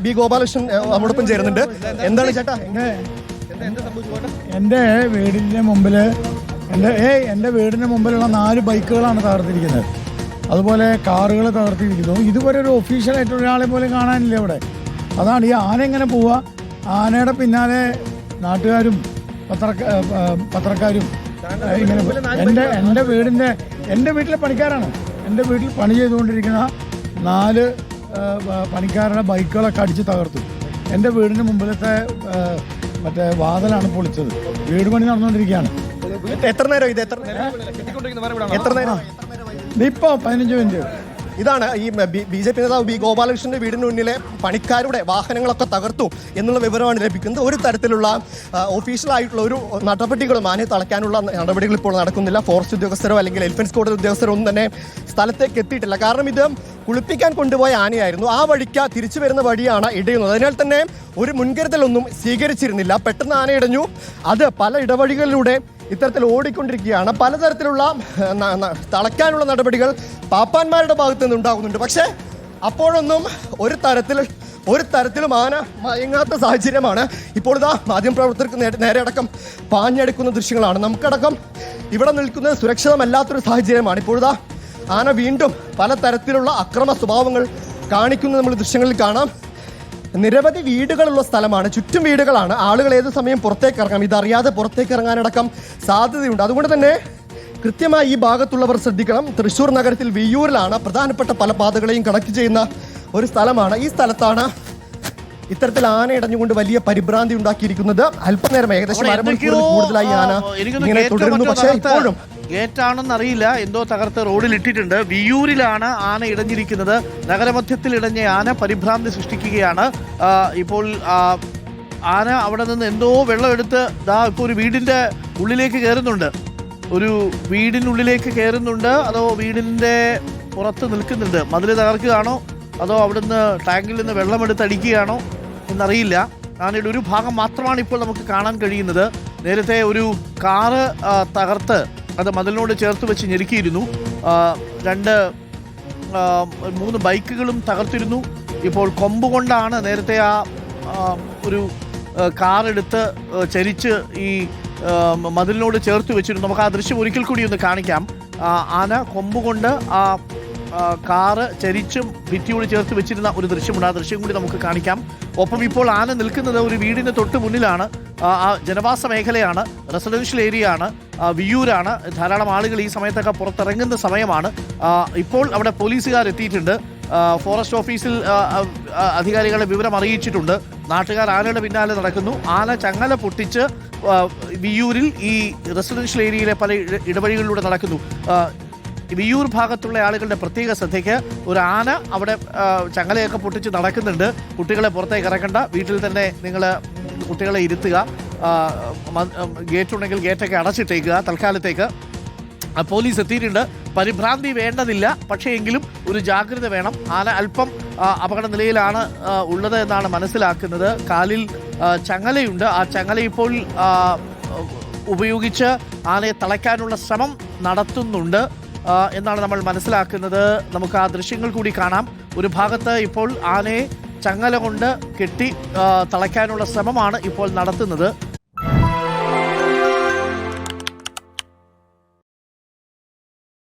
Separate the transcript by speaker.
Speaker 1: B Gopalakrishnan നമ്മോടൊപ്പം ചേരുന്നുണ്ട്. എന്താണ് ചേട്ടാ
Speaker 2: എൻ്റെ വീടിൻ്റെ മുമ്പിലുള്ള 4 ബൈക്കുകളാണ് തകർത്തിരിക്കുന്നത്. അതുപോലെ കാറുകൾ തകർത്തിരിക്കുന്നു. ഇതുവരെ ഒരു ഒഫീഷ്യലായിട്ട് ഒരാളെ പോലും കാണാനില്ല ഇവിടെ. അതാണ് ഈ ആന എങ്ങനെ പോവുക. ആനയുടെ പിന്നാലെ നാട്ടുകാരും പത്രക്കാരും ഇങ്ങനെ. എൻ്റെ വീട്ടിലെ പണിക്കാരാണ്. എൻ്റെ വീട്ടിൽ പണി ചെയ്തുകൊണ്ടിരിക്കുന്ന 4 പണിക്കാരുടെ ബൈക്കുകളൊക്കെ അടിച്ച് തകർത്തു. എൻ്റെ വീടിന് മുമ്പിലത്തെ മറ്റേ വാതിലാണ് പൊളിച്ചത്. വീട് പണി നടന്നുകൊണ്ടിരിക്കുകയാണ്.
Speaker 1: എത്ര നേരം
Speaker 2: ഇതിപ്പോ 15 മിനിറ്റ്.
Speaker 1: ഇതാണ് ഈ BJP നേതാവ് ബി ഗോപാലകൃഷ്ണന്റെ വീടിന് മുന്നിലെ പണിക്കാരുടെ വാഹനങ്ങളൊക്കെ തകർത്തു എന്നുള്ള വിവരമാണ് ലഭിക്കുന്നത്. ഒരു തരത്തിലുള്ള ഒഫീഷ്യലായിട്ടുള്ള ഒരു നടപടികളും ആനയെ തളയ്ക്കാനുള്ള നടപടികൾ ഇപ്പോൾ നടക്കുന്നില്ല. ഫോറസ്റ്റ് ഉദ്യോഗസ്ഥരോ അല്ലെങ്കിൽ എലിഫൻസ് കോടതി ഉദ്യോഗസ്ഥരോ ഒന്നും തന്നെ സ്ഥലത്തേക്ക് എത്തിയിട്ടില്ല. കാരണം ഇത് കുളിപ്പിക്കാൻ കൊണ്ടുപോയ ആനയായിരുന്നു. ആ വഴിക്ക് തിരിച്ചു വരുന്ന വഴിയാണ് ഇടയുന്നത്. അതിനാൽ തന്നെ ഒരു മുൻകരുതലൊന്നും സ്വീകരിച്ചിരുന്നില്ല. പെട്ടെന്ന് ആന ഇടഞ്ഞു. അത് പല ഇടവഴികളിലൂടെ ഇത്തരത്തിൽ ഓടിക്കൊണ്ടിരിക്കുകയാണ്. പലതരത്തിലുള്ള തളയ്ക്കാനുള്ള നടപടികൾ പാപ്പാന്മാരുടെ ഭാഗത്ത് നിന്ന് ഉണ്ടാകുന്നുണ്ട്. പക്ഷേ അപ്പോഴൊന്നും ഒരു തരത്തിലും ആന മയങ്ങാത്ത സാഹചര്യമാണ്. ഇപ്പോൾ ഇതാ മാധ്യമപ്രവർത്തകർക്ക് നേരെ അടക്കം പാഞ്ഞെടുക്കുന്ന ദൃശ്യങ്ങളാണ്. നമുക്കടക്കം ഇവിടെ നിൽക്കുന്നത് സുരക്ഷിതമല്ലാത്തൊരു സാഹചര്യമാണ്. ഇപ്പോഴിതാ ആന വീണ്ടും പലതരത്തിലുള്ള അക്രമ സ്വഭാവങ്ങൾ കാണിക്കുന്നത് നമ്മൾ ദൃശ്യങ്ങളിൽ കാണാം. നിരവധി വീടുകളുള്ള സ്ഥലമാണ്, ചുറ്റും വീടുകളാണ്. ആളുകൾ ഏത് സമയം പുറത്തേക്ക് ഇറങ്ങാം. ഇതറിയാതെ പുറത്തേക്ക് ഇറങ്ങാനടക്കം സാധ്യതയുണ്ട്. അതുകൊണ്ട് തന്നെ കൃത്യമായി ഈ ഭാഗത്തുള്ളവർ ശ്രദ്ധിക്കണം. തൃശ്ശൂർ നഗരത്തിൽ വിയ്യൂരിലാണ് പ്രധാനപ്പെട്ട പല പാതകളെയും കണക്ട് ചെയ്യുന്ന ഒരു സ്ഥലമാണ്. ഈ സ്ഥലത്താണ് ഇത്തരത്തിൽ ആന ഇടഞ്ഞുകൊണ്ട് വലിയ പരിഭ്രാന്തി ഉണ്ടാക്കിയിരിക്കുന്നത്. അല്പനേരം ഏകദേശം അരമണിക്കൂറിൽ കൂടുതലായി ആന ഇങ്ങനെ തുടരുന്നു. പക്ഷേ ഇപ്പോഴും
Speaker 3: ഗേറ്റാണെന്നറിയില്ല, എന്തോ തകർത്ത് റോഡിൽ ഇട്ടിട്ടുണ്ട്. വിയ്യൂരിലാണ് ആന ഇടഞ്ഞിരിക്കുന്നത്. നഗരമധ്യത്തിൽ ഇടഞ്ഞ ആന പരിഭ്രാന്തി സൃഷ്ടിക്കുകയാണ്. ഇപ്പോൾ ആന അവിടെ നിന്ന് എന്തോ വെള്ളം എടുത്ത് ഇപ്പോൾ ഒരു വീടിന്റെ ഉള്ളിലേക്ക് കയറുന്നുണ്ട്. അതോ വീടിന്റെ പുറത്ത് നിൽക്കുന്നുണ്ട്. മതിൽ തകർക്കുകയാണോ അതോ അവിടുന്ന് ടാങ്കിൽ നിന്ന് വെള്ളമെടുത്ത് അടിക്കുകയാണോ എന്നറിയില്ല. ആനയുടെ ഒരു ഭാഗം മാത്രമാണ് ഇപ്പോൾ നമുക്ക് കാണാൻ കഴിയുന്നത്. നേരത്തെ ഒരു കാറ് തകർത്ത് അത് മതിലിനോട് ചേർത്ത് വെച്ച് ഞെരുക്കിയിരുന്നു. 3 ബൈക്കുകളും തകർത്തിരുന്നു. ഇപ്പോൾ കൊമ്പ് കൊണ്ടാണ് നേരത്തെ ഒരു കാറെടുത്ത് ചരിച്ച് ഈ മതിലിനോട് ചേർത്ത് വെച്ചിരുന്നു. നമുക്ക് ആ ദൃശ്യം ഒരിക്കൽ കൂടി ഒന്ന് കാണിക്കാം. ആന കൊമ്പ് കൊണ്ട് കാറ് ചരിച്ചും ഭിത്തിയോട് ചേർത്ത് വെച്ചിരുന്ന ഒരു ദൃശ്യമുണ്ട്. ആ ദൃശ്യം കൂടി നമുക്ക് കാണിക്കാം. ഒപ്പം ഇപ്പോൾ ആന നിൽക്കുന്നത് ഒരു വീടിന് തൊട്ട് മുന്നിലാണ്. ജനവാസ മേഖലയാണ്, റെസിഡൻഷ്യൽ ഏരിയ ആണ്, വിയ്യൂരാണ്. ധാരാളം ആളുകൾ ഈ സമയത്തൊക്കെ പുറത്തിറങ്ങുന്ന സമയമാണ്. ഇപ്പോൾ അവിടെ പോലീസുകാർ എത്തിയിട്ടുണ്ട്. ഫോറസ്റ്റ് ഓഫീസിൽ അധികാരികളെ വിവരം അറിയിച്ചിട്ടുണ്ട്. നാട്ടുകാർ ആനയുടെ പിന്നാലെ നടക്കുന്നു. ആന ചങ്ങല പൊട്ടിച്ച് വിയ്യൂരിൽ ഈ റെസിഡൻഷ്യൽ ഏരിയയിലെ പല ഇടവഴികളിലൂടെ നടക്കുന്നു. വിയ്യൂർ ഭാഗത്തുള്ള ആളുകളുടെ പ്രത്യേക ശ്രദ്ധയ്ക്ക് ഒരു ആന അവിടെ ചങ്ങലയൊക്കെ പൊട്ടിച്ച് നടക്കുന്നുണ്ട്. കുട്ടികളെ പുറത്തേക്ക് ഇറക്കണ്ട, വീട്ടിൽ തന്നെ നിങ്ങൾ കുട്ടികളെ ഇരുത്തുക. ഗേറ്റ് ഉണ്ടെങ്കിൽ ഗേറ്റൊക്കെ അടച്ചിട്ടേക്കുക തൽക്കാലത്തേക്ക്. പോലീസ് എത്തിയിട്ടുണ്ട്. പരിഭ്രാന്തി വേണ്ടതില്ല, പക്ഷേ എങ്കിലും ഒരു ജാഗ്രത വേണം. ആന അല്പം അപകട നിലയിലാണ് ഉള്ളത് എന്നാണ് മനസ്സിലാക്കുന്നത്. കാലിൽ ചങ്ങലയുണ്ട്. ആ ചങ്ങല ഇപ്പോൾ ഉപയോഗിച്ച് ആനയെ തളയ്ക്കാനുള്ള ശ്രമം നടത്തുന്നുണ്ട് എന്നാണ് നമ്മൾ മനസ്സിലാക്കുന്നത്. നമുക്ക് ആ ദൃശ്യങ്ങൾ കൂടി കാണാം. ഒരു ഭാഗത്ത് ഇപ്പോൾ ആനയെ ചങ്ങല കൊണ്ട് കെട്ടി തളയ്ക്കാനുള്ള ശ്രമമാണ് ഇപ്പോൾ നടത്തുന്നത്.